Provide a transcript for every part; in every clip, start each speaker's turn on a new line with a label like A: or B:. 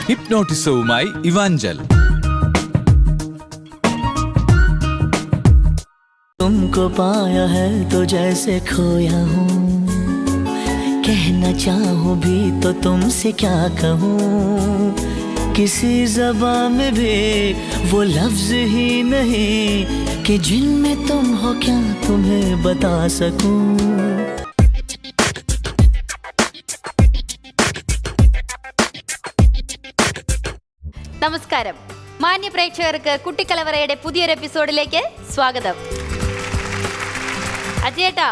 A: ഹിപ്നോട്ടിസവുമായി evangel.
B: तुमको पाया है तो जैसे खोया हूँ, कहना चाहूँ भी तो तुमसे क्या कहूँ, किसी ज़बान में भी वो लफ्ज़ ही नहीं कि जिनमें तुम हो क्या तुम्हें बता सकूँ.
C: നമസ്കാരം മാന്യ പ്രേക്ഷകർക്ക് കുട്ടിക്കലവറയുടെ പുതിയൊരു എപ്പിസോഡിലേക്ക് സ്വാഗതം. അജയേട്ടാ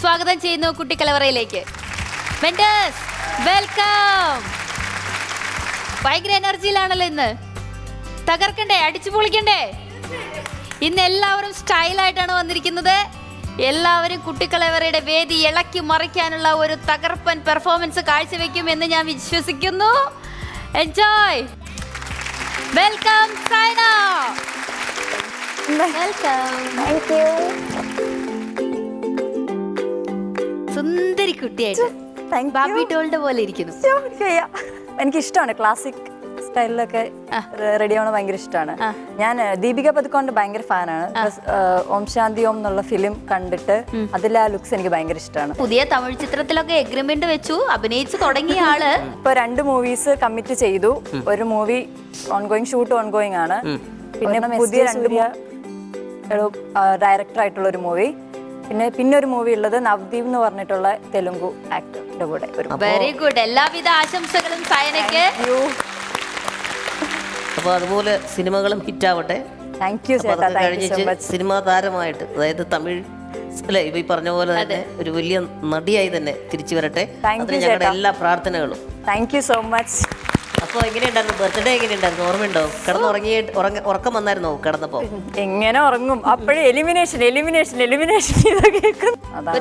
C: സ്വാഗതം ചെയ്യുന്നു കുട്ടിക്കലവറയിലേക്ക്. Vendors welcome. ഭയങ്കര എനർജിയിലാണല്ലോ ഇന്ന്. തകർക്കണ്ടേ, അടിച്ചു പൊളിക്കണ്ടേ? ഇന്ന് എല്ലാവരും സ്റ്റൈലായിട്ടാണ് വന്നിരിക്കുന്നത്. എല്ലാവരും കുട്ടിക്കലവറയുടെ വേദി ഇളക്കി മറിക്കാനുള്ള ഒരു തകർപ്പൻ പെർഫോമൻസ് കാഴ്ചവെക്കുമെന്ന് ഞാൻ വിശ്വസിക്കുന്നു. Enjoy. Welcome Saina. Welcome.
D: Thank you.
C: സുന്ദരി കുട്ടിയായിട്ട് ബാബി ടോളിന്റെ പോലെ ഇരിക്കുന്നു.
D: എനിക്ക് ഇഷ്ടമാണ് ക്ലാസിക് സ്റ്റൈലിലൊക്കെ റെഡി ആവണ ഭയങ്കര ഇഷ്ടമാണ്. ഞാൻ ദീപിക പദുക്കോണിന്റെ ഭയങ്കര ഫാനാണ്. ഓം ശാന്തി ഓം എന്നുള്ള ഫിലിം കണ്ടിട്ട് അതിലെ ആ ലുക്സ് എനിക്ക് ഭയങ്കര ഇഷ്ടമാണ്.
C: പുതിയ തമിഴ് ചിത്രത്തിലൊക്കെ എഗ്രിമെന്റ് വെച്ചു അഭിനയിച്ചു തുടങ്ങിയ ആള്
D: ഇപ്പൊ 2 മൂവീസ് കമ്മിറ്റ് ചെയ്തു. ഒരു മൂവി ഓൺഗോയിങ്, ഷൂട്ട് ഓൺഗോയിങ് ആണ്. പിന്നെ പുതിയ 2 ഡയറക്ടർ ആയിട്ടുള്ള ഒരു മൂവി, പിന്നെ ഒരു മൂവി ഉള്ളത് നവദീപ് എന്ന് പറഞ്ഞിട്ടുള്ള തെലുങ്കു ആക്ടറിന്റെ കൂടെ.
C: Very good. എല്ലാവിധ ആശംസകളും സൈനയ്ക്ക്.
E: അപ്പൊ അതുപോലെ സിനിമകളും ഹിറ്റാവട്ടെ.
D: താങ്ക് യു ചേട്ടാ.
E: കഴിഞ്ഞിട്ട് സിനിമാ താരമായിട്ട്, അതായത് തമിഴ് അല്ലെ ഈ പറഞ്ഞ പോലെ തന്നെ ഒരു വലിയ നടിയായി തന്നെ തിരിച്ചു വരട്ടെ. അതിന് ഞങ്ങളുടെ എല്ലാ പ്രാർത്ഥനകളും.
D: Thank you so much.
E: അപ്പൊ എങ്ങനെയുണ്ടായിരുന്നു ബർത്ത്ഡേ? എങ്ങനെയുണ്ടായിരുന്നു? ഓർമ്മയുണ്ടോ? ഉറക്കം വന്നായിരുന്നോ കിടന്നപ്പോ?
D: എങ്ങനെ ഉറങ്ങും? അപ്പോഴേ എലിമിനേഷൻ
C: ഒരു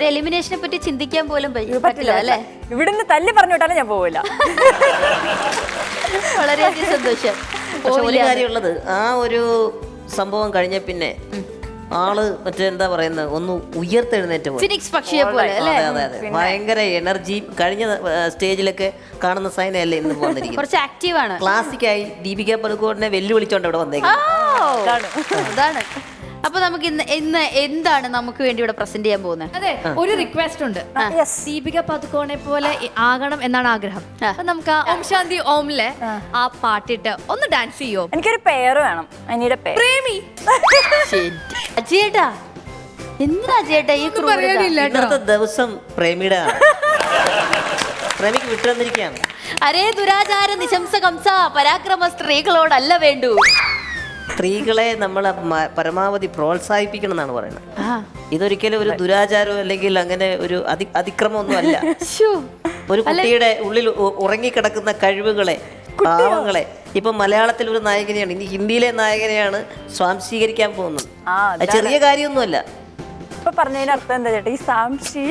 C: എലിമിനേഷനെ പറ്റി ചിന്തിക്കാൻ പോലും പറ്റില്ല അല്ലേ?
D: ഇവിടുന്ന് തല്ലി പറഞ്ഞു വിട്ടാലും ഞാൻ പോവില്ല.
C: വളരെയധികം സന്തോഷം.
E: പക്ഷെ ഒരു കാര്യമുള്ളത്, ആ ഒരു സംഭവം കഴിഞ്ഞ പിന്നെ ആള് മറ്റേ എന്താ പറയുന്നത്, ഒന്ന് ഉയർത്തെഴുന്നേറ്റ് പോയി.
C: ഫിനിക്സ് പക്ഷിയെ പോലെ അല്ലേ?
E: അതെ. ഭയങ്കര എനർജി. കഴിഞ്ഞ സ്റ്റേജിലൊക്കെ കാണുന്ന സൈനയല്ലേ ഇന്ന് വന്നിരിക്കുന്നത്.
C: കുറച്ച് ആക്റ്റീവ് ആണ്.
E: ക്ലാസിക്കായി ദീപിക പദുക്കോണിനെ വെല്ലുവിളിച്ചോണ്ട് ഇവിടെ വന്നേക്കുന്നത്.
C: അതാണ്. അപ്പൊ നമുക്ക് ഇന്ന് എന്താണ് നമുക്ക് വേണ്ടി ഇവിടെ പ്രസന്റ് ചെയ്യാൻ പോകുന്നത്?
F: അതെ, ഒരു റിക്വസ്റ്റ് ഉണ്ട്. ദീപിക പദുക്കോണെ പോലെ ആകണം എന്നാണ് ആഗ്രഹം. അപ്പൊ നമുക്ക് ആ ഓം ശാന്തി ഓമിലെ ആ പാട്ടിട്ട് ഒന്ന് ഡാൻസ് ചെയ്യോ?
D: എനിക്കൊരു പേര് വേണം. അനിയുടെ പേര്
F: പ്രേമി.
C: അജയേട്ടാ, എന്തിനാ അജയേട്ടാ ഈ
E: ഇന്നത്തെ ദിവസം പ്രേമിയുടെ പ്രേമിക്ക് വിട്ടുവന്നിരിക്കുകയാണ്.
C: അരേ ദുരാചാര നിശംസ കംസ പരാക്രമ സ്ത്രീകളോടല്ല വേണ്ടു.
E: സ്ത്രീകളെ നമ്മൾ പരമാവധി പ്രോത്സാഹിപ്പിക്കണം എന്നാണ് പറയുന്നത്. ഇതൊരിക്കലും ഒരു ദുരാചാരമോ അല്ലെങ്കിൽ അങ്ങനെ ഒരു അതിക്രമമൊന്നും അല്ല. ഒരു കുട്ടിയുടെ ഉള്ളിൽ ഉറങ്ങിക്കിടക്കുന്ന കഴിവുകളെ, ഭാവങ്ങളെ, ഇപ്പൊ മലയാളത്തിൽ ഒരു നായകനെയാണ്, ഇനി ഹിന്ദിയിലെ നായകനെയാണ് സ്വാംശീകരിക്കാൻ പോകുന്നത്. ചെറിയ കാര്യമൊന്നുമല്ല.
D: ഇപ്പൊ പറഞ്ഞതിന് അർത്ഥം എന്താ ചേട്ടാ? ഈ സാംശി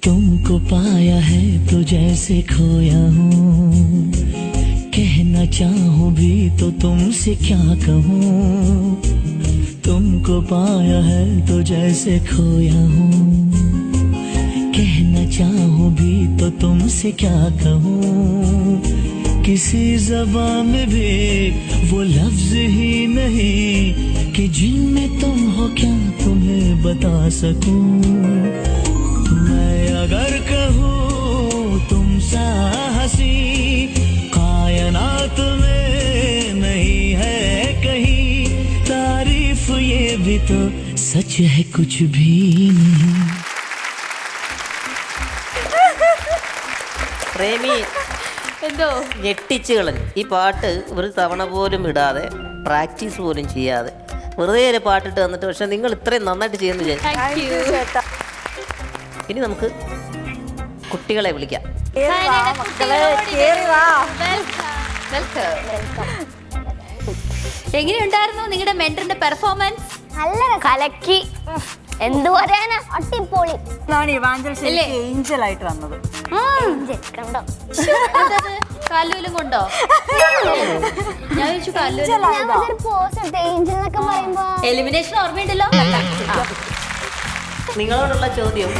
B: तुमको पाया है तो जैसे खोया हूँ, कहना चाहूँ भी तो तुमसे क्या कहूँ, तुमको पाया है तो जैसे खोया हूँ, कहना चाहूँ भी तो तुमसे क्या कहूँ, किसी ज़बान में भी वो लफ्ज़ ही नहीं कि जिनमें तुम हो क्या तुम्हें बता सकूँ. मैं अगर कहूँ तुम सा हंसी कायनात में नहीं है कहीं, तारीफ ये भी तो सच है कुछ भी नहीं.
E: പ്രേമി
C: എന്തോ
E: ഞെട്ടിച്ച് കളഞ്ഞു. ഈ പാട്ട് ഒരു തവണ പോലും ഇടാതെ, പ്രാക്ടീസ് പോലും ചെയ്യാതെ വെറുതെ ഒരു പാട്ടിട്ട് തന്നിട്ട്, പക്ഷെ നിങ്ങൾ ഇത്രയും നന്നായിട്ട് ചെയ്യുന്നു. ഇനി നമുക്ക് കുട്ടികളെ വിളിക്കാം.
D: കേറി വാ മക്കളെ, കേറി വാ.
C: എങ്ങനെയുണ്ടായിരുന്നു നിങ്ങളുടെ മെന്ററിന്റെ പെർഫോമൻസ്?
A: നല്ല കലക്കി, എന്തു പറയാനാ, അടിപൊളി.
D: ഏഞ്ചൽ ആയിട്ട് വന്നത്.
A: കണ്ടോ,
C: കല്ലൂലും കൊണ്ടോ? ഞാൻ ചോദിച്ചു കല്ലൂലും
A: പോസ് എടുത്ത് ഏഞ്ചൽ എന്നൊക്കെ പറയുമ്പോ
C: എലിമിനേഷൻ ഓർമ്മയുണ്ടല്ലോ.
E: നിങ്ങളോടുള്ള ചോദ്യം,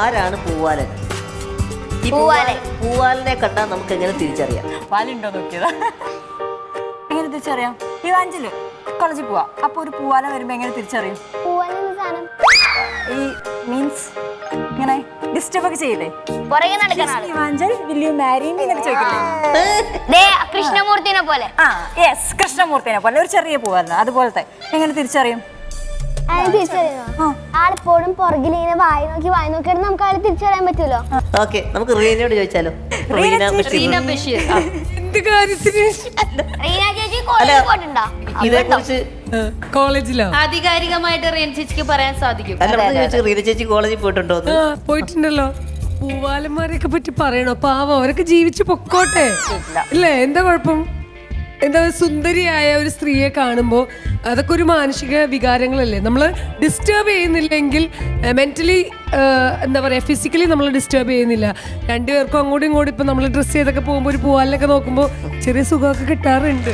E: ആരാണ് പൂവാലൻ? ഈ പൂവാലനെ കണ്ടാൽ നമുക്ക് എങ്ങനെ തിരിച്ചറിയാം?
D: പാലുണ്ടോ നോക്കിയതാ, എങ്ങനെ തിരിച്ചറിയാം? ഇവാഞ്ചല് കോളേജിൽ പോവാ, അപ്പൊ ഒരു പൂവാല വരുമ്പോ എങ്ങനെ തിരിച്ചറിയും?
A: പൂവാലെന്ന സാധനം
D: ഈ മീൻസ് ഇങ്ങനെ ഡിസ്റ്റർബ് ഒക്കെ ചെയ്യില്ലേ?
A: പുറകെ നടക്കണ
D: evangel will you marry me എന്നൊക്കെ ചോദിക്കില്ലേ?
A: കൃഷ്ണമൂർത്തിനെ പോലെ.
D: ആ യെസ്, കൃഷ്ണമൂർത്തിനെ പോലെ ഒരു ചെറിയ പൂവാല, അതുപോലത്തെ. എങ്ങനെ തിരിച്ചറിയും?
A: ആളിപ്പോഴും പുറകിലിങ്ങനെ വായി നോക്കിയാൽ നമുക്ക് ആളെ തിരിച്ചറിയാൻ പറ്റുമല്ലോ.
E: ഓക്കെ, നമുക്ക് റീനയോട് ചോദിച്ചാലോ. റീന ബഷീർ.
C: റീന ബഷീർ.
A: റീന ചേച്ചി കോളേജിൽ പോയിട്ടുണ്ടോ?
E: ഇതേക്കുറിച്ച്
G: കോളേജിലോ?
C: ആധികാരികമായിട്ട് റീന ചേച്ചിക്ക് പറയാൻ സാധിക്കും.
E: അല്ല, ചോദിച്ചു റീന ചേച്ചി കോളേജിൽ പോയിട്ടുണ്ടോ?
G: പോയിട്ടുണ്ടല്ലോ. പൂവാലന്മാരെയൊക്കെ പറ്റി പറയണോ? പാവം, അവരൊക്കെ ജീവിച്ചു പൊക്കോട്ടെ. ഇല്ലേ, എന്താ കുഴപ്പം? എന്താ, സുന്ദരിയായ ഒരു സ്ത്രീയെ കാണുമ്പോൾ അതൊക്കെ ഒരു മാനസിക വികാരങ്ങളല്ലേ. നമ്മൾ ഡിസ്റ്റർബ് ചെയ്യുന്നില്ലെങ്കിൽ മെന്റലി, എന്താ പറയുക, ഫിസിക്കലി നമ്മൾ ഡിസ്റ്റർബ് ചെയ്യുന്നില്ല. രണ്ടുപേർക്കും അങ്ങോട്ടും ഇങ്ങോട്ടും ഇപ്പം നമ്മൾ ഡ്രസ്സ് ചെയ്തൊക്കെ പോകുമ്പോൾ ഒരു പൂവാലിനൊക്കെ നോക്കുമ്പോൾ ചെറിയ സുഖമൊക്കെ കിട്ടാറുണ്ട്.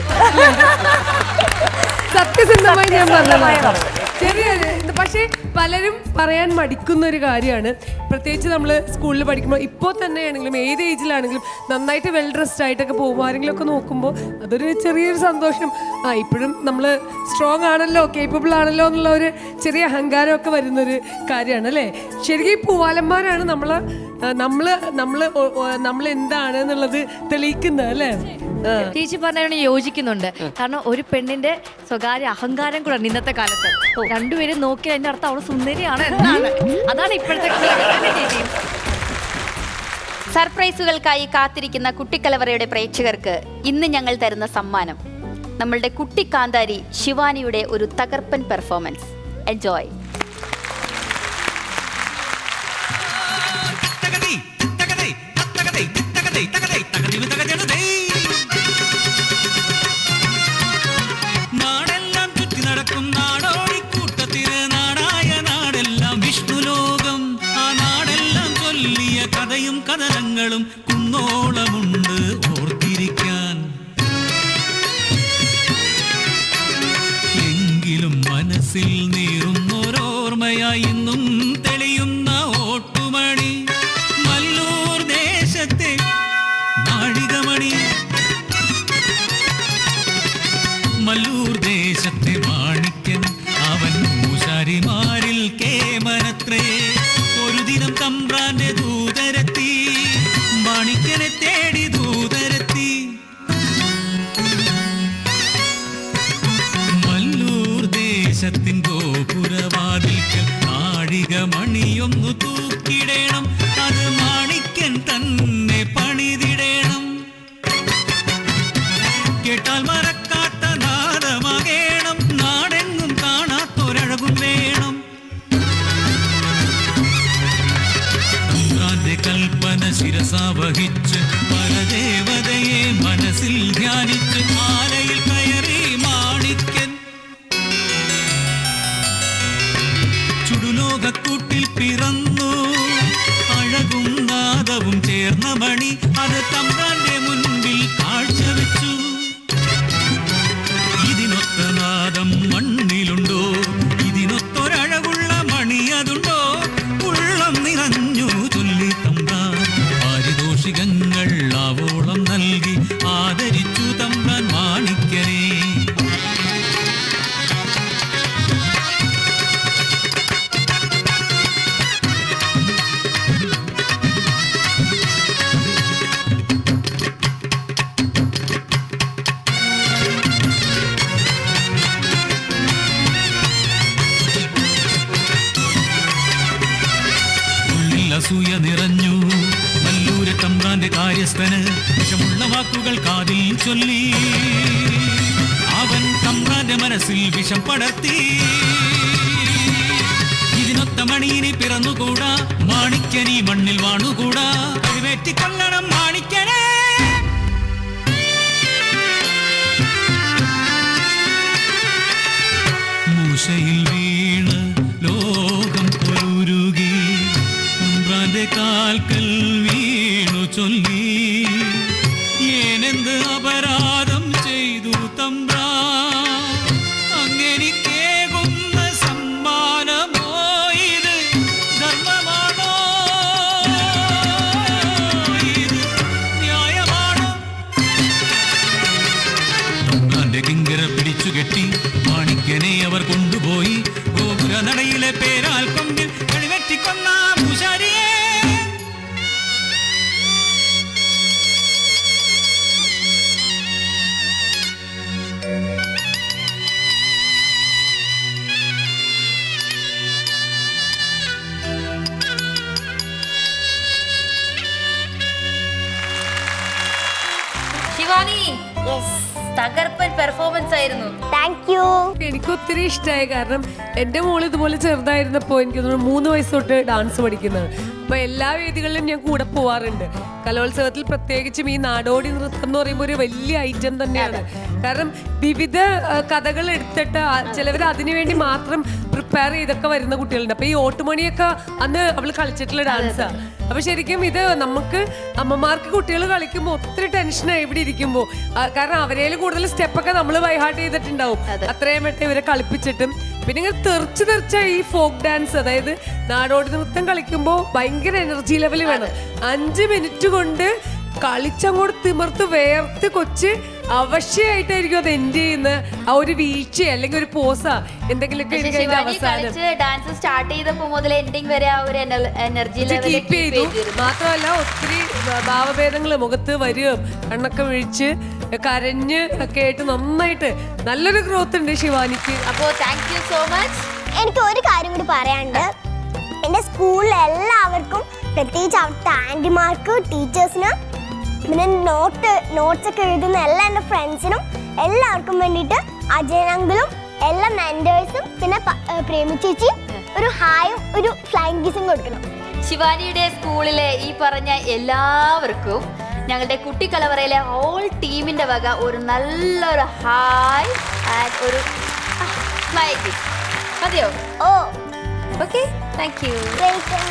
G: സത്യസന്ധമായി ഞാൻ പറഞ്ഞത് ചെറിയ, പക്ഷേ പലരും പറയാൻ മടിക്കുന്ന ഒരു കാര്യമാണ്. പ്രത്യേകിച്ച് നമ്മൾ സ്കൂളിൽ പഠിക്കുമ്പോൾ, ഇപ്പോൾ തന്നെയാണെങ്കിലും ഏത് ഏജിലാണെങ്കിലും നന്നായിട്ട് വെൽ ഡ്രസ്ഡ് ആയിട്ടൊക്കെ പോകുമ്പോൾ ആരെങ്കിലും ഒക്കെ നോക്കുമ്പോൾ അതൊരു ചെറിയൊരു സന്തോഷം. ഇപ്പോഴും നമ്മൾ സ്ട്രോങ് ആണല്ലോ, കേപ്പബിൾ ആണല്ലോ എന്നുള്ള ഒരു ചെറിയ അഹങ്കാരമൊക്കെ വരുന്നൊരു കാര്യമാണ് അല്ലേ. ശരിക്കും ഈ പൂവാലന്മാരാണ് നമ്മൾ എന്താണ് എന്നുള്ളത് തെളിയിക്കുന്നത് അല്ലേ.
F: ചേച്ചി പറഞ്ഞതിനോട് യോജിക്കുന്നുണ്ട്. കാരണം ഒരു പെണ്ണിന്റെ സ്വകാര്യ അഹങ്കാരം കൂടെ ഇന്നത്തെ കാലത്ത്. രണ്ടുപേരും നോക്കി അതിന്റെ അർത്ഥം അവൾ സുന്ദരിയാണ് എന്നാണ്. അതാണ് ഇപ്പോഴത്തെ ചേച്ചി.
C: സർപ്രൈസുകൾക്കായി കാത്തിരിക്കുന്ന കുട്ടിക്കലവറയുടെ പ്രേക്ഷകർക്ക് ഇന്ന് ഞങ്ങൾ തരുന്ന സമ്മാനം നമ്മളുടെ കുട്ടി കാന്താരി ശിവാനിയുടെ ഒരു തകർപ്പൻ പെർഫോമൻസ്. എൻജോയ്.
H: നാടെല്ലാം ചുറ്റി നടക്കും നാടോടിക്കൂട്ടത്തില് നാടായ നാടെല്ലാം വിഷ്ണുലോകം. ആ നാടെല്ലാം ചൊല്ലിയ കഥയും കഥനങ്ങളും കുന്നോളമുണ്ട് ഓർത്തിരിക്കാൻ. എങ്കിലും മനസ്സിൽ നീറുന്നോരോർമ്മയായി ഇന്നും തെളിയുന്ന ഓട്ടുമണി മല്ലൂർ ദേശത്തെ നാഴികമണി. മല്ലൂർ ദേശത്തെ മാണിക്യൻ അവൻ മൂശാരിമാരിൽ കേമനത്രേ. ഒരു ദിനം തമ്പ്രാന്റെ ദൂതരെത്തി, മാണിക്യനെ തേടി ദൂതരെത്തി. മല്ലൂർ ദേശത്തിൻ ഗോപുരവാതിൽക്കൽ നാഴികമണിയൊന്നു തൂക്കിടേണം, അത് മാണിക്യൻ തന്നെ പണിതിടേണം. കേട്ടാൽ മറക്കാത്ത നാദമാകേണം, നാടെങ്ങും കാണാത്തൊരഴകും വേണം. തമ്പ്രാന്റെ കൽപ്പന ശിരസാവഹിച്ച് പരദേവതയെ മനസ്സിൽ ധ്യാനിച്ച് ആലയിൽ കയറി മാണിക്യൻ. ചുടുലോകക്കൂട്ടിൽ പിറന്നു, അഴകും നാദവും ചേർന്ന മണി അത് തമ്പ്രാന്റെ മുൻപിൽ കാഴ്ചവെച്ചു. ഇതിനൊത്ത നാദം മണ്ണിലുണ്ടോ, ഇതിനൊത്തൊരഴകുള്ള മണി അതുണ്ടോ? ഉള്ളം നിറഞ്ഞു ചൊല്ലി തമ്പ്രാൻ പാരിതോഷികങ്ങൾ ആവോളം നൽകി ആദരിച്ചു തമ്പ്രാൻ മാണിക്യനെ. അസൂയ നിറഞ്ഞു മല്ലൂരെ തമ്പ്രാന്റെ കാര്യസ്ഥന്. വിഷമുള്ള വാക്കുകൾ കാതിൽ ചൊല്ലി അവൻ തമ്പ്രാന്റെ മനസ്സിൽ വിഷം പടർത്തി. ഇതിനൊത്ത മണിയിനി പിറന്നുകൂടാ, മാണിക്കനി മണ്ണിൽ വാണുകൂടാ, കഴിവേറ്റിക്കൊല്ലണം മാണിക്കനെ. മൂശയിൽ വീണ് ലോകം പൊരുകി, തമ്പ്രാന്റെ കാൽക്കൽ വീണു ചൊല്ലി, ഏനെന്ത് അപരാധം ചെയ്തു തമ്പ്രാ, അങ്ങെനിക്കേകുന്ന സമ്മാനമോ ഇത്, ധർമ്മമാണോ ഇത്, ന്യായമാണോ? തമ്പ്രാന്റെ കിങ്കര പിടിച്ചുകെട്ടി മാണിക്കനെ അവർ കൊണ്ടുപോയി, ഗോപുര നടയിലെ പേരാൽ കൊമ്പിൽ കഴിവെറ്റിക്കൊന്ന പൂശാരിയെ.
C: ശിവാനി, തകർപ്പൻ പെർഫോമൻസ് ആയിരുന്നു.
A: Thank you.
G: എനിക്ക് ഒത്തിരി ഇഷ്ടമായി. കാരണം എൻ്റെ മോള് ഇതുപോലെ ചെറുതായിരുന്നപ്പോൾ എനിക്ക് തോന്നുന്നു 3 വയസ്സ് തൊട്ട് ഡാൻസ് പഠിക്കുന്നത്. അപ്പോൾ എല്ലാ വേദികളിലും ഞാൻ കൂടെ പോവാറുണ്ട്. കലോത്സവത്തിൽ പ്രത്യേകിച്ചും ഈ നാടോടി നൃത്തം എന്ന് പറയുമ്പോൾ ഒരു വലിയ ഐറ്റം തന്നെയാണ്. കാരണം വിവിധ കഥകൾ എടുത്തിട്ട് ചിലവർ അതിനു വേണ്ടി മാത്രം പ്രിപ്പയർ ചെയ്തൊക്കെ വരുന്ന കുട്ടികളുണ്ട്. അപ്പോൾ ഈ ഓട്ടുമണിയൊക്കെ അന്ന് അവൾ കളിച്ചിട്ടുള്ള ഡാൻസാണ്. അപ്പോൾ ശരിക്കും ഇത് നമുക്ക് അമ്മമാർക്ക് കുട്ടികൾ കളിക്കുമ്പോൾ ഒത്തിരി ടെൻഷനായി ഇവിടെ ഇരിക്കുമ്പോൾ. കാരണം അവരേലും കൂടുതൽ സ്റ്റെപ്പൊക്കെ നമ്മൾ ബൈഹാർട്ട് ചെയ്തിട്ടുണ്ടാവും അത്രയും വട്ടം ഇവരെ കളിപ്പിച്ചിട്ടും. പിന്നെ ഇങ്ങനെ തെറിച്ച ഈ ഫോക്ക് ഡാൻസ്, അതായത് നാടോടി നൃത്തം കളിക്കുമ്പോൾ ഭയങ്കര എനർജി ലെവൽ വേണം. 5 മിനിറ്റ് കൊണ്ട് കളിച്ചങ്ങോട്ട് തിമിർത്ത് വേർത്ത് കൊച്ച് അവശ്യമായിട്ടായിരിക്കും അത് എൻഡ് ചെയ്യുന്ന ആ ഒരു വീഴ്ച അല്ലെങ്കിൽ ഒരു പോസാ എന്തെങ്കിലുമൊക്കെ അവസാനം
C: ഡാൻസ് സ്റ്റാർട്ട് ചെയ്തപ്പോ മുതൽ എൻഡിങ് വരെ ആ ഒരു എനർജി
G: കീപ്പ് ചെയ്തു. മാത്രമല്ല ഒത്തിരി ഭാവഭേദങ്ങൾ മുഖത്ത് വരികയും കണ്ണൊക്കെ വീഴ്ച് കരഞ്ഞ് ഒക്കെ ആയിട്ട് നന്നായിട്ട് നല്ലൊരു ഗ്രോത്ത് ഉണ്ട് ശിവാനിക്ക്.
C: അപ്പോ താങ്ക് യു സോ മച്ച്.
A: എനിക്ക് ഒരു കാര്യം കൂടി പറയാനുണ്ട്. എൻ്റെ സ്കൂളിൽ എല്ലാവർക്കും, പ്രത്യേകിച്ച് അവിടുത്തെ ആൻറ്റിമാർക്ക്, ടീച്ചേഴ്സിന്, പിന്നെ നോട്ട്സ് ഒക്കെ എഴുതുന്ന എല്ലാ എൻ്റെ ഫ്രണ്ട്സിനും എല്ലാവർക്കും വേണ്ടിയിട്ട് അജയനങ്കിലും എല്ലാ മെൻറ്റേഴ്സും പിന്നെ പ്രേമി ചേച്ചിയും ഒരു ഹായും ഒരു ഫ്ലൈങ് കിസും കൊടുക്കണം.
C: ശിവാനിയുടെ സ്കൂളിലെ ഈ പറഞ്ഞ എല്ലാവർക്കും ഞങ്ങളുടെ കുട്ടിക്കലവറയിലെ ഹോൾ ടീമിന്റെ വക ഒരു നല്ലൊരു ഹായ് ആൻഡ് ഒരു ഫ്ലൈങ് കിസ് മതിയോ?
A: Oh
C: okay, thank you.
A: Welcome.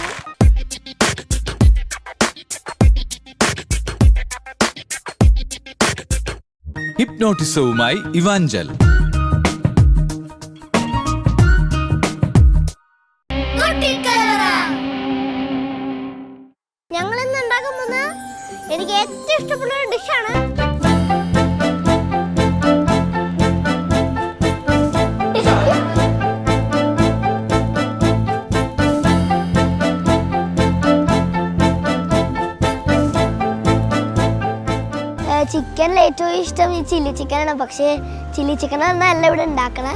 I: ഹിപ്നോട്ടിസവുമായി ഇവാഞ്ചൽ.
A: ഞങ്ങൾ ഇന്ന് ഉണ്ടാക്കാൻ പോകുന്നത് എനിക്ക് ഏറ്റവും ഇഷ്ടപ്പെട്ട ഒരു ഡിഷാണ്. ചിക്കനിൽ ഏറ്റവും ഇഷ്ടം ഈ ചില്ലി ചിക്കനാണ്. പക്ഷേ ചില്ലി ചിക്കൻ എന്നല്ല ഇവിടെ ഉണ്ടാക്കണേ.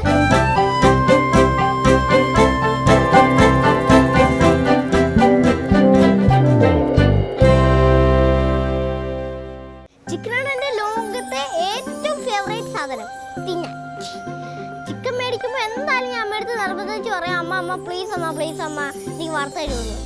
A: ചിക്കനാണ് എൻ്റെ ലോകത്തെ ഏറ്റവും ഫേവറേറ്റ് സാധനം തിന്നാൻ. ചിക്കൻ മേടിക്കുമ്പോൾ എന്തായാലും ഞാൻ അമ്മ അടുത്ത് നിർബന്ധിച്ച് പറയാം, അമ്മ പ്ലീസ് അമ്മ നീ വാർത്ത തരുമെന്ന്.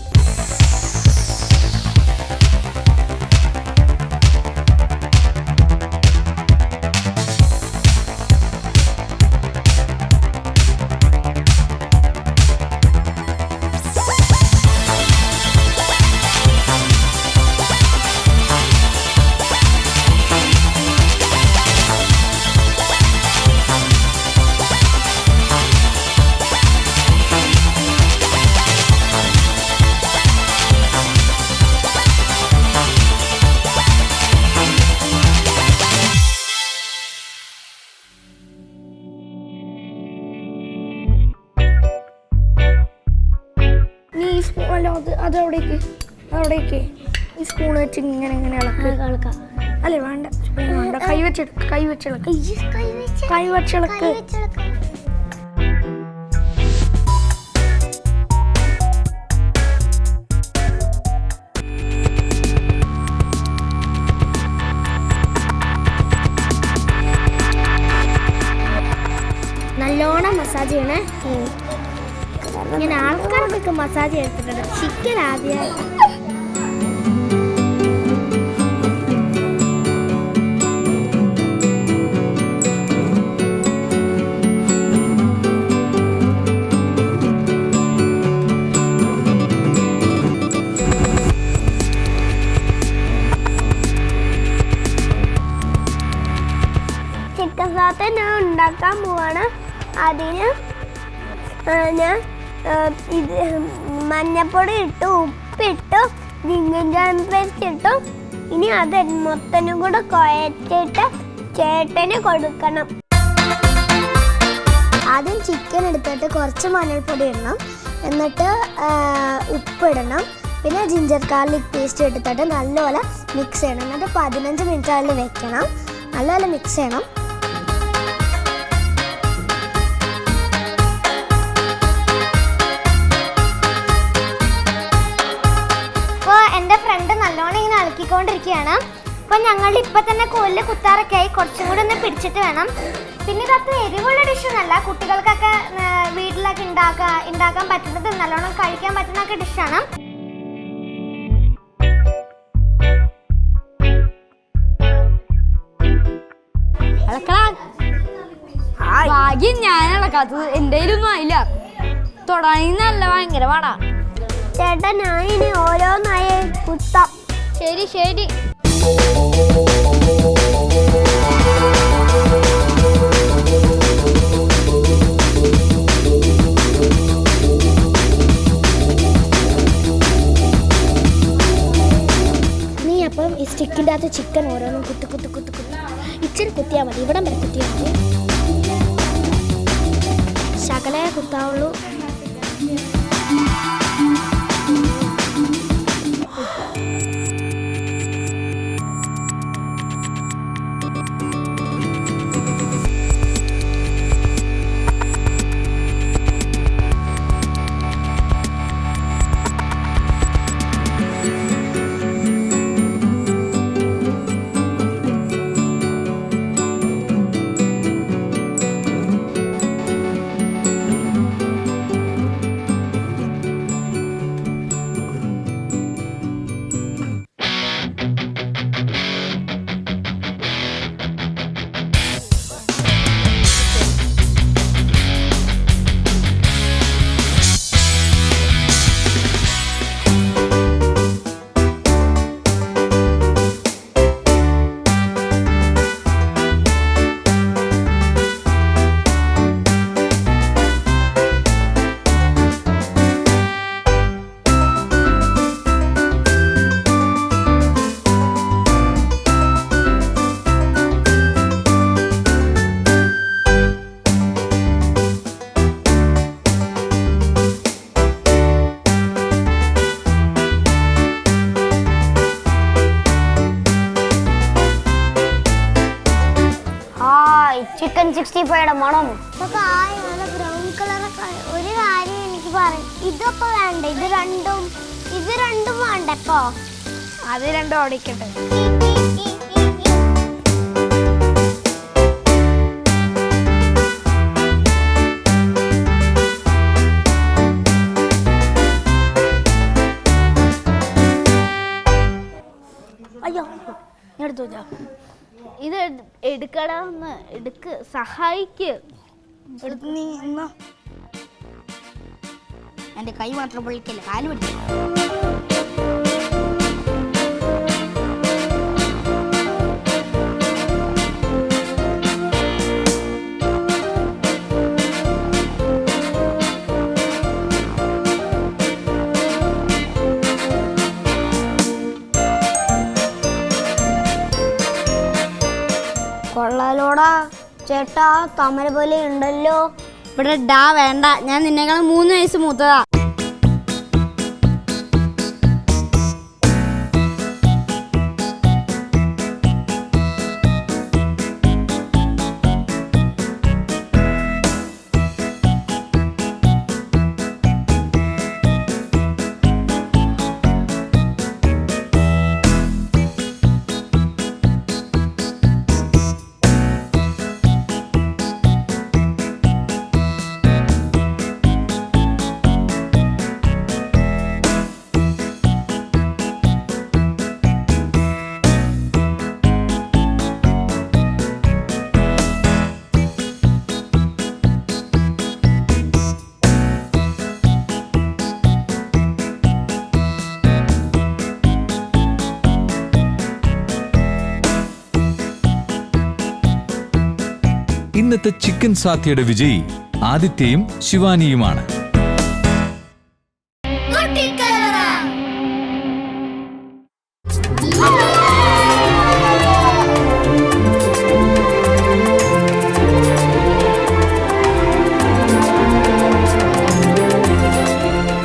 J: അവിടേക്ക് ഈ സ്പൂൺ വെച്ച് ഇങ്ങനെ ഇളക്കാം. അല്ലേ വേണ്ട, കൈ വെച്ചിളക്ക്.
A: നല്ലോണം മസാജ് ചെയ്യണേ. ഇങ്ങനെ ആൾക്കാർ
J: കൊണ്ടൊക്കെ മസാജ് ചെയ്തിട്ടുണ്ട്. ചിക്കൻ ആദ്യം
A: ചിക്കൻ സാത്ത് ഞാൻ ഉണ്ടാക്കാൻ പോവാണ്. അതിന് ഞാൻ ഇത് മഞ്ഞപ്പൊടി ഇട്ടു, ഉപ്പിട്ടു, ജിഞ്ചർ പേസ്റ്റ് ഇട്ടു. ഇനി അത് മൊത്തനും കൂടെ കുഴച്ചിട്ട് ചേട്ടന് കൊടുക്കണം. ആദ്യം ചിക്കൻ എടുത്തിട്ട് കുറച്ച് മഞ്ഞൾപ്പൊടി ഇടണം, എന്നിട്ട് ഉപ്പിടണം, പിന്നെ ജിഞ്ചർ ഗാർലിക് പേസ്റ്റ് എടുത്തിട്ട് നല്ലപോലെ മിക്സ് ചെയ്യണം. എന്നിട്ട് 15 മിനിറ്റ് അതിൽ വെക്കണം. നല്ലപോലെ മിക്സ് ചെയ്യണം. അപ്പോൾ എൻ്റെ ഫ്രണ്ട് നല്ലോണം ഇങ്ങനെ ഇളക്കിക്കൊണ്ടിരിക്കുകയാണ്. അപ്പോൾ ഞങ്ങളുടെ ഇപ്പം തന്നെ കോലിൽ കുത്താറൊക്കെ ആയി. കുറച്ചും കൂടി ഒന്ന് പിടിച്ചിട്ട് വേണം. പിന്നെ ഇതത്ര എരിവുള്ള ഡിഷൊന്നല്ല, കുട്ടികൾക്കൊക്കെ വീട്ടിലൊക്കെ ഉണ്ടാക്കാൻ പറ്റുന്നത്, നല്ലോണം കഴിക്കാൻ പറ്റുന്നൊക്കെ ഡിഷാണ്.
J: ഭാഗ്യം ഞാൻ ഇളക്കാത്തത്, എൻ്റെ കയ്യിലൊന്നും ആയില്ല. തൊടാണെങ്കിൽ നല്ല ഭയങ്കര പാടാ.
A: ചേട്ടാ ഞാൻ ഇനി ഓരോന്നായി കുത്താം.
J: ശരി ശരി.
A: നീ അപ്പം ഈ സ്റ്റിക്കിൻ്റെ അകത്ത് ചിക്കൻ ഓരോന്നും കുത്തി ഇച്ചിരി കുത്തിയാൽ മതി. ഇവിടം വരെ കുത്തിയാൽ മതി. ശകലേ കുത്താവുള്ളൂ. ചിക്കൻ 65 മണം ബ്രൗൺ കളറൊക്കെ. ഒരു കാര്യം എനിക്ക് പറയാം, ഇതൊക്കെ വേണ്ട, ഇത് രണ്ടും വേണ്ടപ്പോ.
J: അത് രണ്ടും ഓടിക്കട്ടെ.
A: അയ്യോ
J: എടുത്തു ഇത് എടുക്കടാ, ഒന്ന് എടുക്ക്, സഹായിക്ക്. നീ എന്നാ എൻ്റെ കൈ മാത്രം പൊളിക്കല്ല, കാല് പിടിക്കില്ല.
A: കൊള്ളാലോടാ ചേട്ടാ, കമല പോലെ ഉണ്ടല്ലോ.
J: ഇവിടെ ഡാ വേണ്ട, ഞാൻ നിന്നേക്കാളും 3 വയസ്സ് മൂത്തതാ.
I: ഇന്നത്തെ ചിക്കൻ സാധ്യയുടെ വിജയി ആദിത്യയും ശിവാനിയുമാണ്.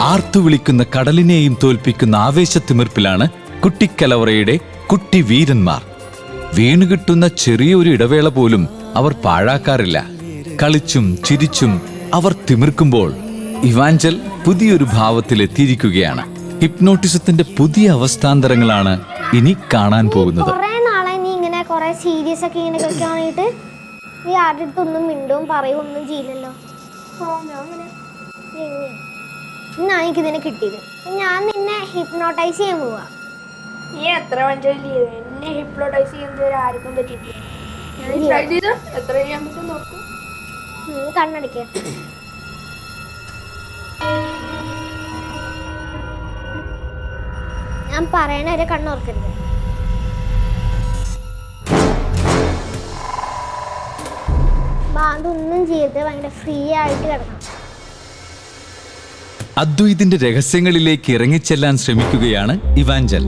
I: ആർത്തു വിളിക്കുന്ന കടലിനെയും തോൽപ്പിക്കുന്ന ആവേശത്തിമിർപ്പിലാണ് കുട്ടിക്കലവറയുടെ കുട്ടി വീരന്മാർ. വീണുകിട്ടുന്ന ചെറിയൊരു ഇടവേള പോലും അവർ പാഴാക്കാറില്ല. കളിച്ചും ചിരിച്ചും അവർ തിമിർക്കുമ്പോൾ ഇവാഞ്ചൽ പുതിയൊരു ഭാവത്തിലെത്തിയിരിക്കുകയാണ്. ഹിപ്നോട്ടിസത്തിന്റെ പുതിയ അവസ്ഥാന്തരങ്ങളാണ് ഇനി കാണാൻ പോകുന്നത്.
A: കുറെ നാളെ നീ ഇങ്ങനെ കുറെ സീരിയസ് ഒക്കെ ഇങ്ങനെ വെക്കാനായിട്ട് നീ ആരുടെ അടുത്തൊന്നും മിണ്ടും പറയും ഒന്നും ചെയ്യില്ലല്ലോ. ഇന്നാണ് എനിക്ക് ഇതിനെ കിട്ടിയത്. ഞാൻ നിന്നെ ഹിപ്നോട്ടൈസ് ചെയ്യാൻ പോവാ.
J: നീ എത്ര മഞ്ചേരി ചെയ്തു എന്നെ ഹിപ്നോട്ടൈസ് ചെയ്യുന്നത് ആർക്കും പറ്റിയിട്ടില്ല. ഞാൻ ട്രൈ ചെയ്തു എത്ര ചെയ്യാൻ പറ്റും നോക്കും.
A: കണ്ണടിക്ക. ഞാൻ പറയണ ഒരു കണ്ണോർക്കരുത്. അതൊന്നും ചെയ്ത് ഭയങ്കര ഫ്രീ ആയിട്ട് കിടക്കണം.
I: അദ്വൈതിന്റെ രഹസ്യങ്ങളിലേക്ക് ഇറങ്ങിച്ചെല്ലാൻ ശ്രമിക്കുകയാണ് ഇവാഞ്ചൽ.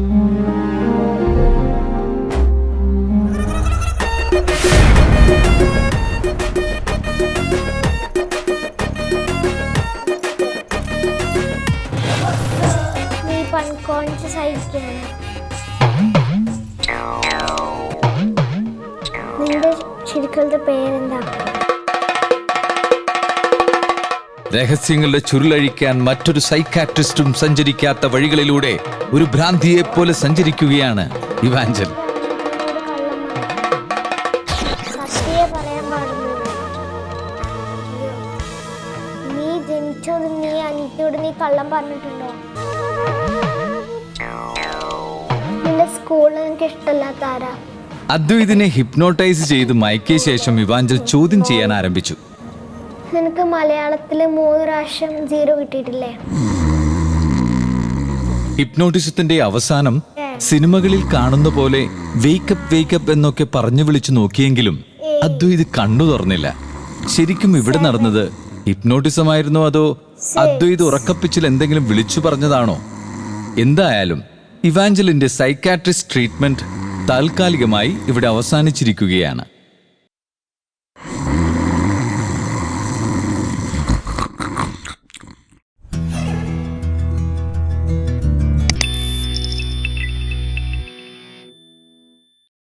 A: നീ അൺകോൺഷ്യസ് ആയിരിക്കുകയാണ്. നിന്റെ ശരിക്കുള്ള പേരെന്താ?
I: രഹസ്യങ്ങളുടെ ചുരുളഴിക്കാൻ മറ്റൊരു സൈക്കാട്രിസ്റ്റും സഞ്ചരിക്കാത്ത വഴികളിലൂടെ ഒരു ഭ്രാന്തിയെ പോലെ സഞ്ചരിക്കുകയാണ് ഇവാഞ്ചൽ.
A: സത്യമേ പറയാൻ പാടുള്ളൂ. നീ ജനിച്ചോട് നീ അനിയത്തിയോട് നീ കള്ളം പറഞ്ഞിട്ടുണ്ടോ? നിന്റെ സ്കൂളിൽ എനിക്ക് ഇഷ്ടമല്ലാത്ത ആരാ?
I: അദ്വൈതിനെ ഹിപ്നോട്ടൈസ് ചെയ്ത് മയക്കിയ ശേഷം ഇവാഞ്ചൽ ചോദ്യം ചെയ്യാൻ ആരംഭിച്ചു.
A: നിനക്ക് മലയാളത്തില് 3 പ്രാവശ്യം 0 കിട്ടിയിട്ടില്ലേ?
I: ഹിപ്നോട്ടിസത്തിന്റെ അവസാനം സിനിമകളിൽ കാണുന്ന പോലെ വേക്കപ്പ് വേക്കപ്പ് എന്നൊക്കെ പറഞ്ഞു വിളിച്ചു നോക്കിയെങ്കിലും അദ്വൈത് കണ്ണു തുറന്നില്ല. ശരിക്കും ഇവിടെ നടന്നത് ഹിപ്നോട്ടിസമായിരുന്നോ അതോ അദ്വൈത് ഉറക്കപ്പിച്ചിൽ എന്തെങ്കിലും വിളിച്ചു പറഞ്ഞതാണോ? എന്തായാലും ഇവാഞ്ചലിന്റെ സൈക്കാട്രിസ്റ്റ് ട്രീറ്റ്മെന്റ് താൽക്കാലികമായി ഇവിടെ അവസാനിച്ചിരിക്കുകയാണ്.